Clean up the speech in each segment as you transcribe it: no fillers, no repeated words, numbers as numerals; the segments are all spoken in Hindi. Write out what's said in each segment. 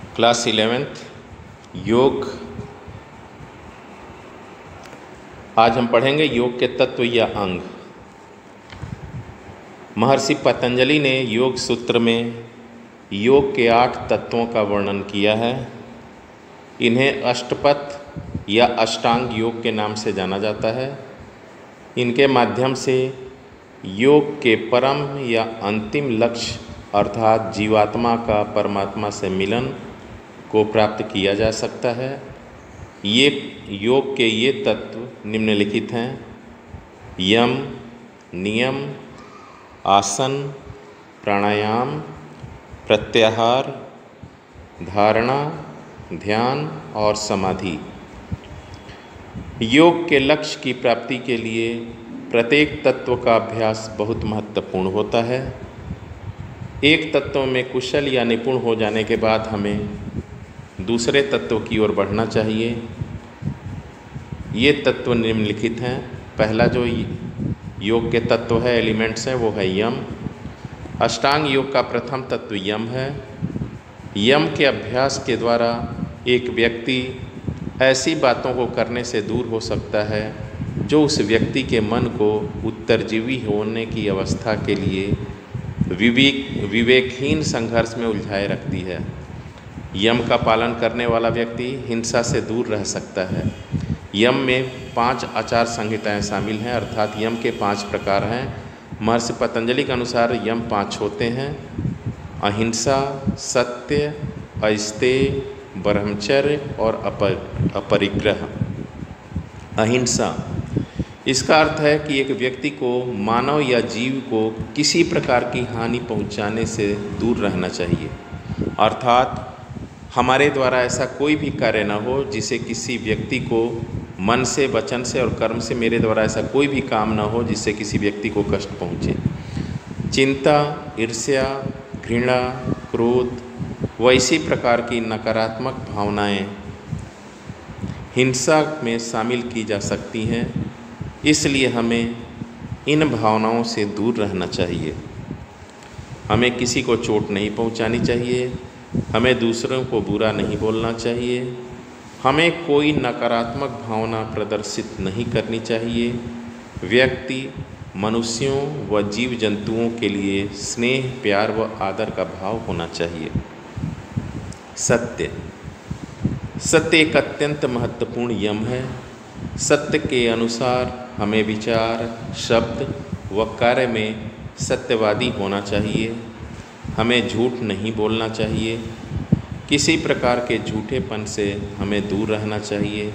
क्लास 11th योग। आज हम पढ़ेंगे योग के तत्व या अंग। महर्षि पतंजलि ने योग सूत्र में योग के 8 तत्वों का वर्णन किया है। इन्हें अष्टपथ या अष्टांग योग के नाम से जाना जाता है। इनके माध्यम से योग के परम या अंतिम लक्ष्य अर्थात जीवात्मा का परमात्मा से मिलन को प्राप्त किया जा सकता है। ये योग के ये तत्व निम्नलिखित हैं: यम, नियम, आसन, प्राणायाम, प्रत्याहार, धारणा, ध्यान और समाधि। योग के लक्ष्य की प्राप्ति के लिए प्रत्येक तत्व का अभ्यास बहुत महत्वपूर्ण होता है। एक तत्व में कुशल या निपुण हो जाने के बाद हमें दूसरे तत्व की ओर बढ़ना चाहिए। ये तत्व निम्नलिखित हैं। पहला जो योग के तत्व है, एलिमेंट्स हैं, वो है यम। अष्टांग योग का प्रथम तत्व यम है। यम के अभ्यास के द्वारा एक व्यक्ति ऐसी बातों को करने से दूर हो सकता है जो उस व्यक्ति के मन को उत्तरजीवी होने की अवस्था के लिए विवेकहीन संघर्ष में उलझाए रखती है। यम का पालन करने वाला व्यक्ति हिंसा से दूर रह सकता है। यम में 5 आचार संहिताएं शामिल हैं, अर्थात यम के 5 प्रकार हैं। महर्षि पतंजलि के अनुसार यम 5 होते हैं: अहिंसा, सत्य, अस्तेय, ब्रह्मचर्य और अपरिग्रह। अहिंसा, इसका अर्थ है कि एक व्यक्ति को मानव या जीव को किसी प्रकार की हानि पहुंचाने से दूर रहना चाहिए। अर्थात हमारे द्वारा ऐसा कोई भी कार्य न हो जिसे किसी व्यक्ति को मन से, वचन से और कर्म से मेरे द्वारा ऐसा कोई भी काम न हो जिससे किसी व्यक्ति को कष्ट पहुँचे। चिंता, ईर्ष्या, घृणा, क्रोध व इसी प्रकार की नकारात्मक भावनाएं हिंसा में शामिल की जा सकती हैं। इसलिए हमें इन भावनाओं से दूर रहना चाहिए। हमें किसी को चोट नहीं पहुंचानी चाहिए। हमें दूसरों को बुरा नहीं बोलना चाहिए। हमें कोई नकारात्मक भावना प्रदर्शित नहीं करनी चाहिए। व्यक्ति मनुष्यों व जीव जंतुओं के लिए स्नेह, प्यार व आदर का भाव होना चाहिए। सत्य, सत्य एक अत्यंत महत्वपूर्ण यम है। सत्य के अनुसार हमें विचार, शब्द व कार्य में सत्यवादी होना चाहिए। हमें झूठ नहीं बोलना चाहिए। किसी प्रकार के झूठेपन से हमें दूर रहना चाहिए।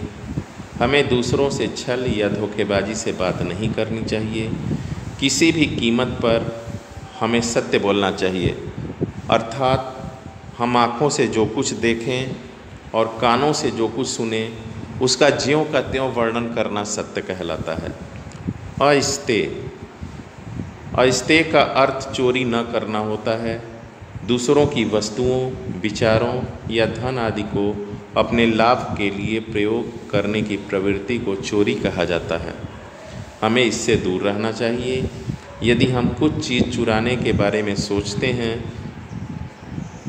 हमें दूसरों से छल या धोखेबाजी से बात नहीं करनी चाहिए। किसी भी कीमत पर हमें सत्य बोलना चाहिए। अर्थात हम आँखों से जो कुछ देखें और कानों से जो कुछ सुने उसका ज्यों का त्यों वर्णन करना सत्य कहलाता है। अस्तेय, अस्तेय का अर्थ चोरी न करना होता है। दूसरों की वस्तुओं, विचारों या धन आदि को अपने लाभ के लिए प्रयोग करने की प्रवृत्ति को चोरी कहा जाता है। हमें इससे दूर रहना चाहिए। यदि हम कुछ चीज़ चुराने के बारे में सोचते हैं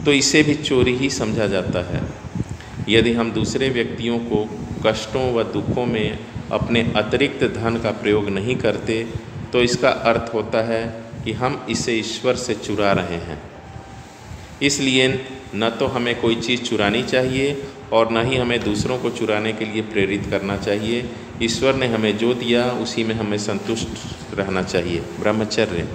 तो इसे भी चोरी ही समझा जाता है। यदि हम दूसरे व्यक्तियों को कष्टों व दुखों में अपने अतिरिक्त धन का प्रयोग नहीं करते तो इसका अर्थ होता है कि हम इसे ईश्वर से चुरा रहे हैं। इसलिए न तो हमें कोई चीज़ चुरानी चाहिए और न ही हमें दूसरों को चुराने के लिए प्रेरित करना चाहिए। ईश्वर ने हमें जो दिया उसी में हमें संतुष्ट रहना चाहिए। ब्रह्मचर्य,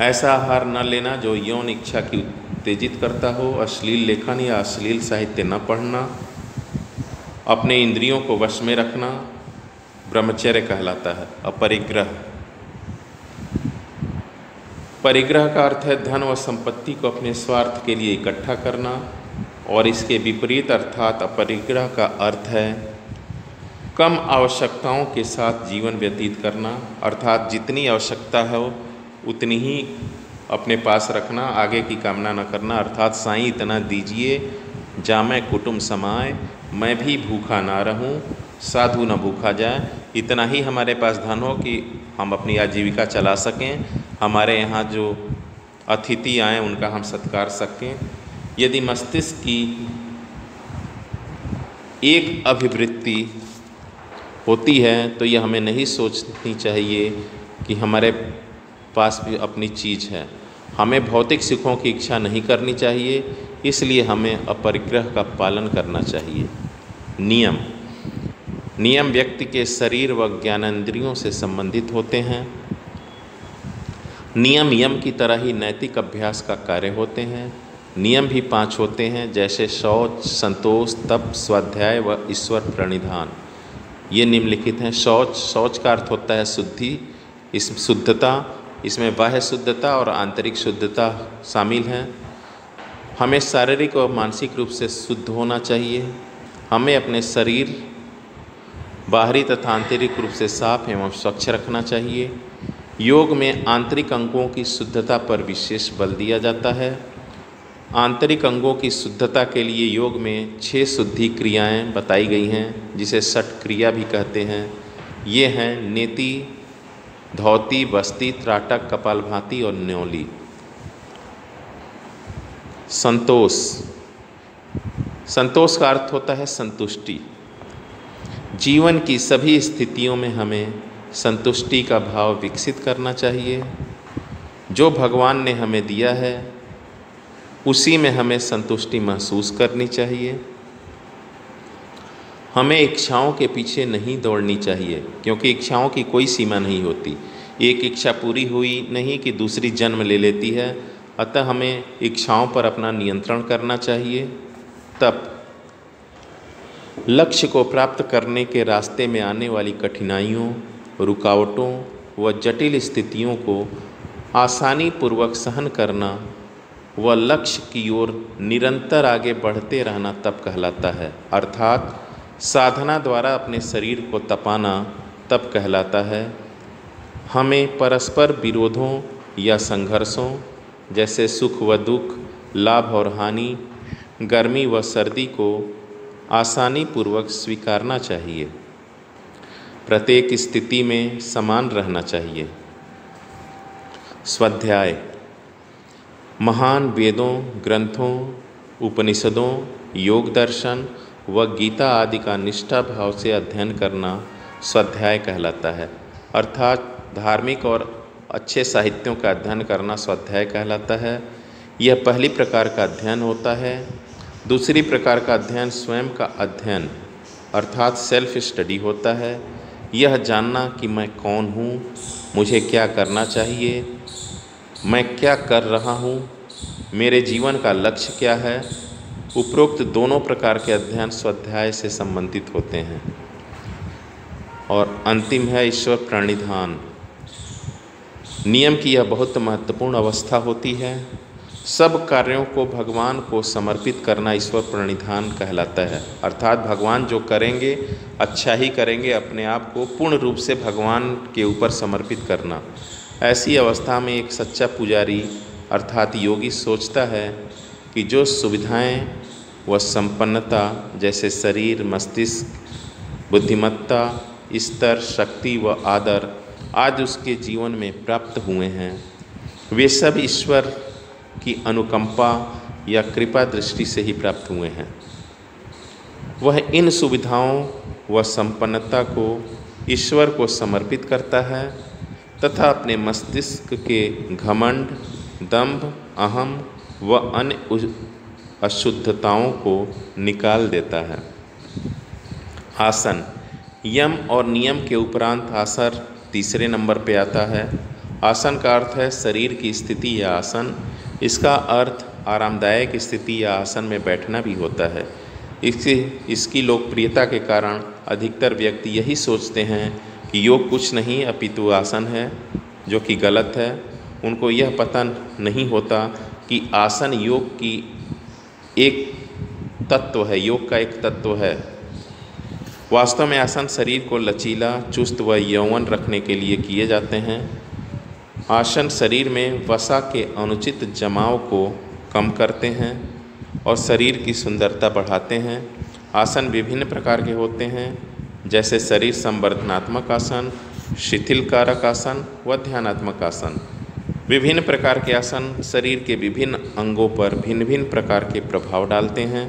ऐसा आहार न लेना जो यौन इच्छा की उत्तेजित करता हो। अश्लील लेखन या अश्लील साहित्य न पढ़ना। अपने इंद्रियों को वश में रखना ब्रह्मचर्य कहलाता है। अपरिग्रह, परिग्रह का अर्थ है धन व संपत्ति को अपने स्वार्थ के लिए इकट्ठा करना और इसके विपरीत अर्थात अपरिग्रह का अर्थ है कम आवश्यकताओं के साथ जीवन व्यतीत करना। अर्थात जितनी आवश्यकता हो उतनी ही अपने पास रखना, आगे की कामना न करना। अर्थात साईं इतना दीजिए जामै कुटुम्ब समाए, मैं भी भूखा ना रहूं, साधु न भूखा जाए। इतना ही हमारे पास धन हो कि हम अपनी आजीविका चला सकें, हमारे यहाँ जो अतिथि आएँ उनका हम सत्कार सकें। यदि मस्तिष्क की एक अभिवृत्ति होती है तो यह हमें नहीं सोचनी चाहिए कि हमारे पास भी अपनी चीज़ है। हमें भौतिक सुखों की इच्छा नहीं करनी चाहिए, इसलिए हमें अपरिग्रह का पालन करना चाहिए। नियम व्यक्ति के शरीर व ज्ञानेंद्रियों से संबंधित होते हैं। नियम यम की तरह ही नैतिक अभ्यास का कार्य होते हैं। नियम भी 5 होते हैं, जैसे शौच, संतोष, तप, स्वाध्याय व ईश्वर प्रणिधान। ये निम्नलिखित हैं। शौच का अर्थ होता है शुद्धि, शुद्धता। इसमें बाह्य शुद्धता और आंतरिक शुद्धता शामिल है। हमें शारीरिक और मानसिक रूप से शुद्ध होना चाहिए। हमें अपने शरीर बाहरी तथा आंतरिक रूप से साफ एवं स्वच्छ रखना चाहिए। योग में आंतरिक अंगों की शुद्धता पर विशेष बल दिया जाता है। आंतरिक अंगों की शुद्धता के लिए योग में 6 शुद्धि क्रियाएं बताई गई हैं, जिसे षट क्रिया भी कहते हैं। ये हैं नेति, धौती, बस्ती, त्राटक, कपालभाति और न्योली। संतोष का अर्थ होता है संतुष्टि। जीवन की सभी स्थितियों में हमें संतुष्टि का भाव विकसित करना चाहिए। जो भगवान ने हमें दिया है उसी में हमें संतुष्टि महसूस करनी चाहिए। हमें इच्छाओं के पीछे नहीं दौड़नी चाहिए, क्योंकि इच्छाओं की कोई सीमा नहीं होती। एक इच्छा पूरी हुई नहीं कि दूसरी जन्म ले लेती है। अतः हमें इच्छाओं पर अपना नियंत्रण करना चाहिए। तब लक्ष्य को प्राप्त करने के रास्ते में आने वाली कठिनाइयों, रुकावटों व जटिल स्थितियों को आसानी पूर्वक सहन करना व लक्ष्य की ओर निरंतर आगे बढ़ते रहना तप कहलाता है। अर्थात साधना द्वारा अपने शरीर को तपाना तप कहलाता है। हमें परस्पर विरोधों या संघर्षों, जैसे सुख व दुख, लाभ और हानि, गर्मी व सर्दी को आसानी पूर्वक स्वीकारना चाहिए। प्रत्येक स्थिति में समान रहना चाहिए। स्वाध्याय महान वेदों, ग्रंथों, उपनिषदों, योग दर्शन व गीता आदि का निष्ठा भाव से अध्ययन करना स्वाध्याय कहलाता है। अर्थात धार्मिक और अच्छे साहित्यों का अध्ययन करना स्वाध्याय कहलाता है। यह पहली प्रकार का अध्ययन होता है। दूसरी प्रकार का अध्ययन स्वयं का अध्ययन अर्थात सेल्फ स्टडी होता है। यह जानना कि मैं कौन हूँ, मुझे क्या करना चाहिए, मैं क्या कर रहा हूँ, मेरे जीवन का लक्ष्य क्या है। उपरोक्त दोनों प्रकार के अध्ययन स्वाध्याय से संबंधित होते हैं। और अंतिम है ईश्वर प्रणिधान। नियम की यह बहुत महत्वपूर्ण अवस्था होती है। सब कार्यों को भगवान को समर्पित करना ईश्वर प्रणिधान कहलाता है। अर्थात भगवान जो करेंगे अच्छा ही करेंगे, अपने आप को पूर्ण रूप से भगवान के ऊपर समर्पित करना। ऐसी अवस्था में एक सच्चा पुजारी अर्थात योगी सोचता है कि जो सुविधाएं व संपन्नता, जैसे शरीर, मस्तिष्क, बुद्धिमत्ता, स्तर, शक्ति व आदर आज उसके जीवन में प्राप्त हुए हैं, वे सब ईश्वर की अनुकंपा या कृपा दृष्टि से ही प्राप्त हुए हैं। वह इन सुविधाओं व संपन्नता को ईश्वर को समर्पित करता है तथा अपने मस्तिष्क के घमंड, दंभ, अहम व अन्य अशुद्धताओं को निकाल देता है। आसन यम और नियम के उपरांत आसन तीसरे नंबर पे आता है। आसन का अर्थ है शरीर की स्थिति या आसन। इसका अर्थ आरामदायक स्थिति या आसन में बैठना भी होता है। इसकी लोकप्रियता के कारण अधिकतर व्यक्ति यही सोचते हैं कि योग कुछ नहीं अपितु आसन है, जो कि गलत है। उनको यह पता नहीं होता कि आसन योग की एक तत्व है, योग का एक तत्व है। वास्तव में आसन शरीर को लचीला, चुस्त व यौवन रखने के लिए किए जाते हैं। आसन शरीर में वसा के अनुचित जमाव को कम करते हैं और शरीर की सुंदरता बढ़ाते हैं। आसन विभिन्न प्रकार के होते हैं, जैसे शरीर संवर्धनात्मक आसन, शिथिल कारक आसन व ध्यानात्मक आसन। विभिन्न प्रकार के आसन शरीर के विभिन्न अंगों पर भिन्न भिन्न प्रकार के प्रभाव डालते हैं।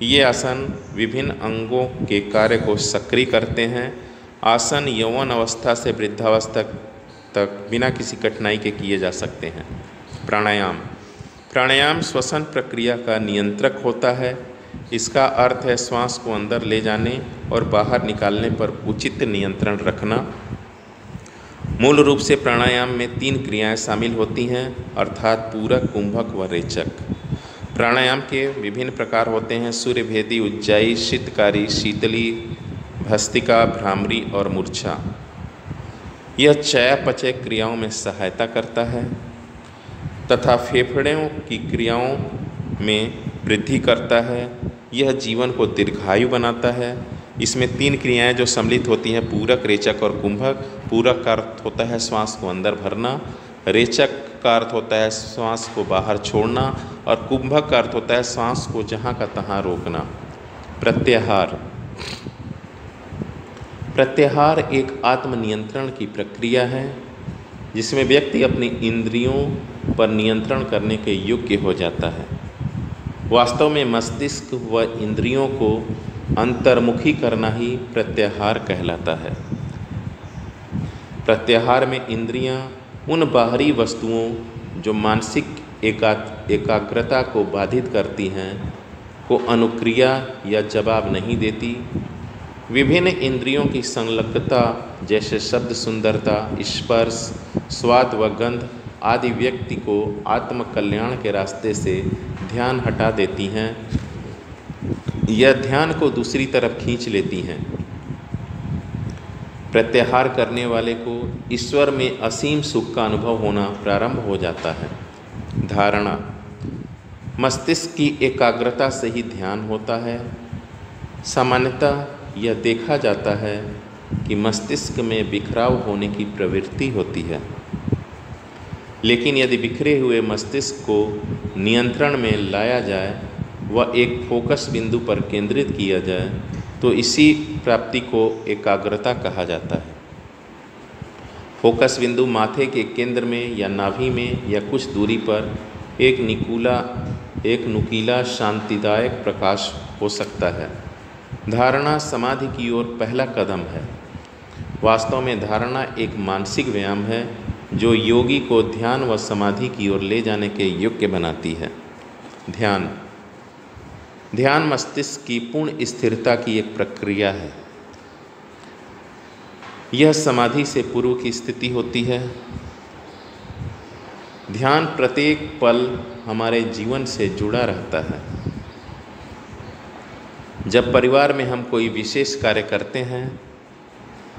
ये आसन विभिन्न अंगों के कार्य को सक्रिय करते हैं। आसन यौवन अवस्था से वृद्धावस्था तक बिना किसी कठिनाई के किए जा सकते हैं। प्राणायाम। प्राणायाम श्वसन प्रक्रिया का नियंत्रक होता है। इसका अर्थ है श्वास को अंदर ले जाने और बाहर निकालने पर उचित नियंत्रण रखना। मूल रूप से प्राणायाम में 3 क्रियाएं शामिल होती हैं, अर्थात पूरक, कुंभक व रेचक। प्राणायाम के विभिन्न प्रकार होते हैं: सूर्यभेदी, उज्जाई, शीतकारी, शीतली, भस्त्रिका, भ्रामरी और मूर्छा। यह चयापचय क्रियाओं में सहायता करता है तथा फेफड़ों की क्रियाओं में वृद्धि करता है। यह जीवन को दीर्घायु बनाता है। इसमें 3 क्रियाएं जो सम्मिलित होती हैं: पूरक, रेचक और कुंभक। पूरक का अर्थ होता है श्वास को अंदर भरना, रेचक का अर्थ होता है श्वास को बाहर छोड़ना और कुंभक का अर्थ होता है श्वास को जहाँ का तहाँ रोकना। प्रत्याहार। प्रत्याहार एक आत्मनियंत्रण की प्रक्रिया है जिसमें व्यक्ति अपनी इंद्रियों पर नियंत्रण करने के योग्य हो जाता है। वास्तव में मस्तिष्क व इंद्रियों को अंतर्मुखी करना ही प्रत्याहार कहलाता है। प्रत्याहार में इंद्रियां उन बाहरी वस्तुओं जो मानसिक एकाग्रता को बाधित करती हैं को अनुक्रिया या जवाब नहीं देती। विभिन्न इंद्रियों की संलग्नता जैसे शब्द, सुंदरता, स्पर्श, स्वाद व गंध आदि व्यक्ति को आत्मकल्याण के रास्ते से ध्यान हटा देती हैं या ध्यान को दूसरी तरफ खींच लेती हैं। प्रत्याहार करने वाले को ईश्वर में असीम सुख का अनुभव होना प्रारंभ हो जाता है। धारणा। मस्तिष्क की एकाग्रता से ही ध्यान होता है। सामान्यतः यह देखा जाता है कि मस्तिष्क में बिखराव होने की प्रवृत्ति होती है, लेकिन यदि बिखरे हुए मस्तिष्क को नियंत्रण में लाया जाए व एक फोकस बिंदु पर केंद्रित किया जाए तो इसी प्राप्ति को एकाग्रता कहा जाता है। फोकस बिंदु माथे के केंद्र में या नाभि में या कुछ दूरी पर एक नुकीला शांतिदायक प्रकाश हो सकता है। धारणा समाधि की ओर पहला कदम है। वास्तव में धारणा एक मानसिक व्यायाम है जो योगी को ध्यान व समाधि की ओर ले जाने के योग्य बनाती है। ध्यान। ध्यान मस्तिष्क की पूर्ण स्थिरता की एक प्रक्रिया है। यह समाधि से पूर्व की स्थिति होती है। ध्यान प्रत्येक पल हमारे जीवन से जुड़ा रहता है। जब परिवार में हम कोई विशेष कार्य करते हैं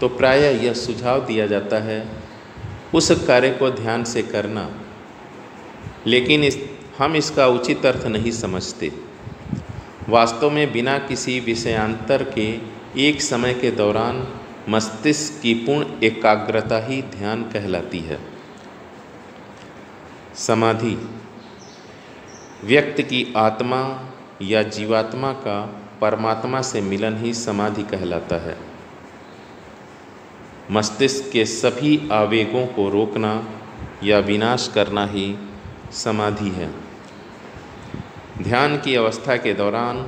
तो प्रायः यह सुझाव दिया जाता है उस कार्य को ध्यान से करना, लेकिन हम इसका उचित अर्थ नहीं समझते। वास्तव में बिना किसी विषयांतर के एक समय के दौरान मस्तिष्क की पूर्ण एकाग्रता ही ध्यान कहलाती है। समाधि। व्यक्ति की आत्मा या जीवात्मा का परमात्मा से मिलन ही समाधि कहलाता है। मस्तिष्क के सभी आवेगों को रोकना या विनाश करना ही समाधि है। ध्यान की अवस्था के दौरान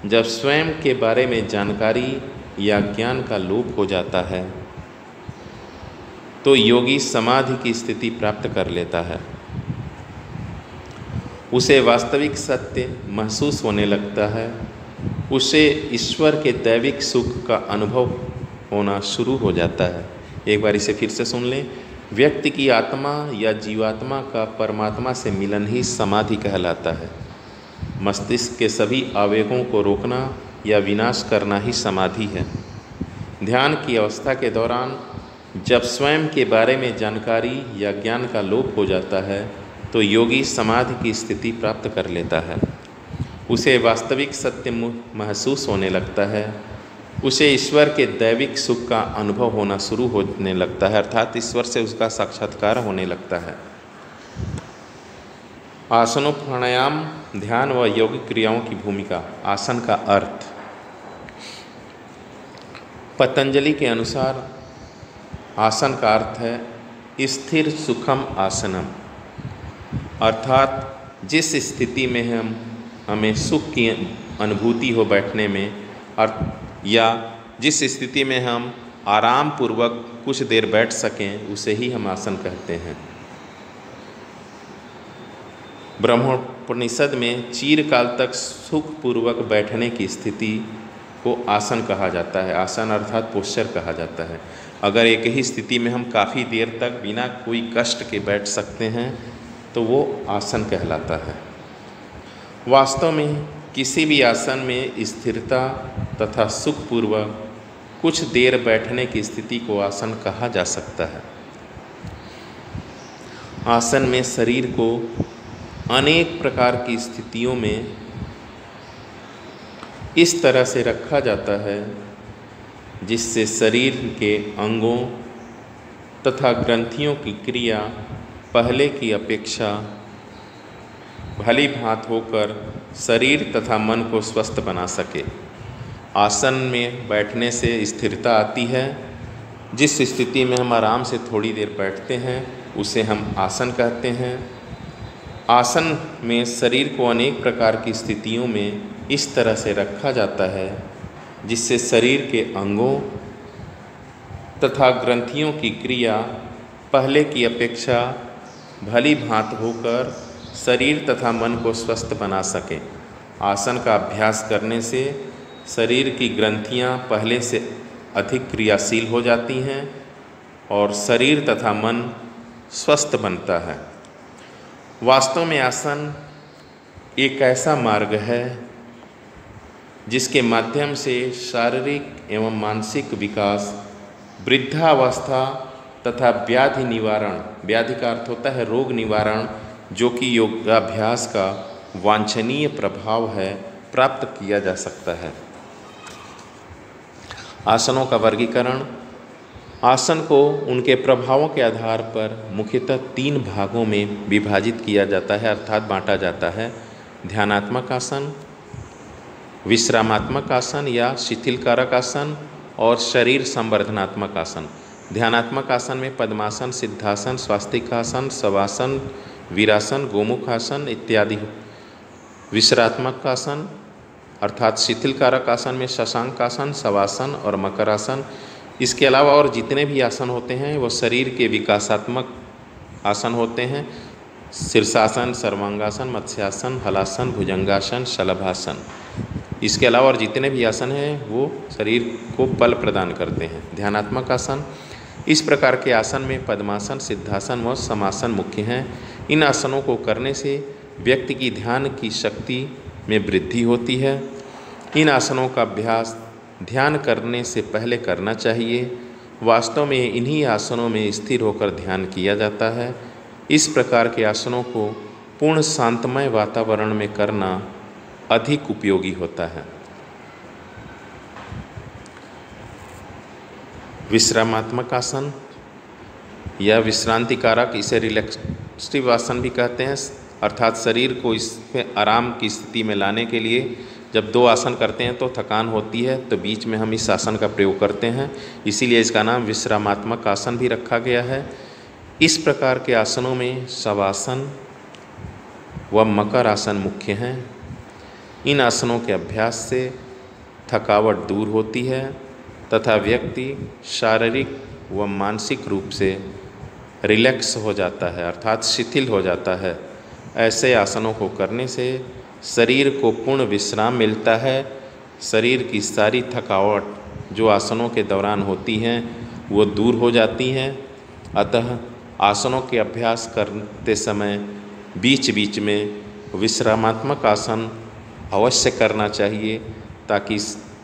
जब स्वयं के बारे में जानकारी या ज्ञान का लोप हो जाता है तो योगी समाधि की स्थिति प्राप्त कर लेता है। उसे वास्तविक सत्य महसूस होने लगता है। उसे ईश्वर के दैविक सुख का अनुभव होना शुरू हो जाता है। एक बार इसे फिर से सुन लें। व्यक्ति की आत्मा या जीवात्मा का परमात्मा से मिलन ही समाधि कहलाता है। मस्तिष्क के सभी आवेगों को रोकना या विनाश करना ही समाधि है। ध्यान की अवस्था के दौरान जब स्वयं के बारे में जानकारी या ज्ञान का लोप हो जाता है तो योगी समाधि की स्थिति प्राप्त कर लेता है। उसे वास्तविक सत्य महसूस होने लगता है। उसे ईश्वर के दैविक सुख का अनुभव होना शुरू होने लगता है, अर्थात ईश्वर से उसका साक्षात्कार होने लगता है। आसनों, प्राणायाम, ध्यान व यौगिक क्रियाओं की भूमिका। आसन का अर्थ। पतंजलि के अनुसार आसन का अर्थ है स्थिर सुखम आसनम। अर्थात जिस स्थिति में हमें सुख की अनुभूति हो बैठने में, और या जिस स्थिति में हम आराम पूर्वक कुछ देर बैठ सकें, उसे ही हम आसन कहते हैं। ब्रह्मोपनिषद में चिरकाल तक सुखपूर्वक बैठने की स्थिति को आसन कहा जाता है। आसन अर्थात पोस्चर कहा जाता है। अगर एक ही स्थिति में हम काफ़ी देर तक बिना कोई कष्ट के बैठ सकते हैं तो वो आसन कहलाता है। वास्तव में किसी भी आसन में स्थिरता तथा सुखपूर्वक कुछ देर बैठने की स्थिति को आसन कहा जा सकता है। आसन में शरीर को अनेक प्रकार की स्थितियों में इस तरह से रखा जाता है जिससे शरीर के अंगों तथा ग्रंथियों की क्रिया पहले की अपेक्षा भली भांति होकर शरीर तथा मन को स्वस्थ बना सके। आसन में बैठने से स्थिरता आती है। जिस स्थिति में हम आराम से थोड़ी देर बैठते हैं उसे हम आसन कहते हैं। आसन में शरीर को अनेक प्रकार की स्थितियों में इस तरह से रखा जाता है जिससे शरीर के अंगों तथा ग्रंथियों की क्रिया पहले की अपेक्षा भली भांति होकर शरीर तथा मन को स्वस्थ बना सके। आसन का अभ्यास करने से शरीर की ग्रंथियां पहले से अधिक क्रियाशील हो जाती हैं और शरीर तथा मन स्वस्थ बनता है। वास्तव में आसन एक ऐसा मार्ग है जिसके माध्यम से शारीरिक एवं मानसिक विकास, वृद्धावस्था तथा व्याधि निवारण, व्याधि का अर्थ होता है रोग निवारण, जो कि योगाभ्यास का वांछनीय प्रभाव है, प्राप्त किया जा सकता है। आसनों का वर्गीकरण। आसन को उनके प्रभावों के आधार पर मुख्यतः 3 भागों में विभाजित किया जाता है, अर्थात बांटा जाता है। ध्यानात्मक आसन, विश्रामात्मक आसन या शिथिलकारक आसन और शरीर संवर्धनात्मक आसन। ध्यानात्मक आसन में पद्मासन, सिद्धासन, स्वास्तिकासन, शवासन, वीरासन, गोमुख आसन इत्यादि। विश्रामात्मक आसन अर्थात शिथिलकारक आसन में शशांक आसन, शवासन और मकरासन। इसके अलावा और जितने भी आसन होते हैं वो शरीर के विकासात्मक आसन होते हैं। शीर्षासन, सर्वांगासन, मत्स्यासन, हलासन, भुजंगासन, शलभासन। इसके अलावा और जितने भी आसन हैं वो शरीर को बल प्रदान करते हैं। ध्यानात्मक आसन। इस प्रकार के आसन में पद्मासन, सिद्धासन व समासन मुख्य हैं। इन आसनों को करने से व्यक्ति की ध्यान की शक्ति में वृद्धि होती है। इन आसनों का अभ्यास ध्यान करने से पहले करना चाहिए। वास्तव में इन्हीं आसनों में स्थिर होकर ध्यान किया जाता है। इस प्रकार के आसनों को पूर्ण शांतमय वातावरण में करना अधिक उपयोगी होता है। विश्रामात्मक आसन या विश्रांति कारक, इसे रिलैक्सिव आसन भी कहते हैं, अर्थात शरीर को इसमें आराम की स्थिति में लाने के लिए जब 2 आसन करते हैं तो थकान होती है, तो बीच में हम इस आसन का प्रयोग करते हैं, इसीलिए इसका नाम विश्रामात्मक आसन भी रखा गया है। इस प्रकार के आसनों में शवासन व मकर आसन मुख्य हैं। इन आसनों के अभ्यास से थकावट दूर होती है तथा व्यक्ति शारीरिक व मानसिक रूप से रिलैक्स हो जाता है, अर्थात शिथिल हो जाता है। ऐसे आसनों को करने से शरीर को पूर्ण विश्राम मिलता है। शरीर की सारी थकावट जो आसनों के दौरान होती हैं वो दूर हो जाती हैं। अतः आसनों के अभ्यास करते समय बीच बीच में विश्रामात्मक आसन अवश्य करना चाहिए ताकि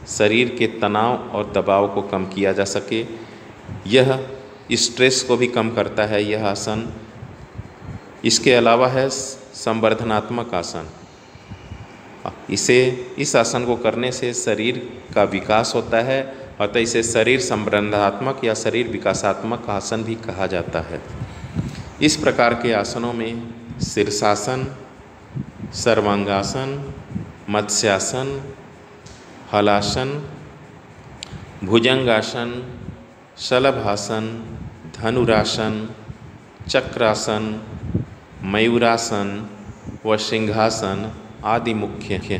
शरीर के तनाव और दबाव को कम किया जा सके। यह स्ट्रेस को भी कम करता है यह आसन। इसके अलावा है संवर्धनात्मक आसन। इस आसन को करने से शरीर का विकास होता है, अतः इसे शरीर संवर्धनात्मक या शरीर विकासात्मक आसन भी कहा जाता है। इस प्रकार के आसनों में शीर्षासन, सर्वांगासन, मत्स्यासन, हलासन, भुजंगासन, शलभासन, धनुरासन, चक्रासन, मयूरासन व सिंहासन आदि मुख्य हैं।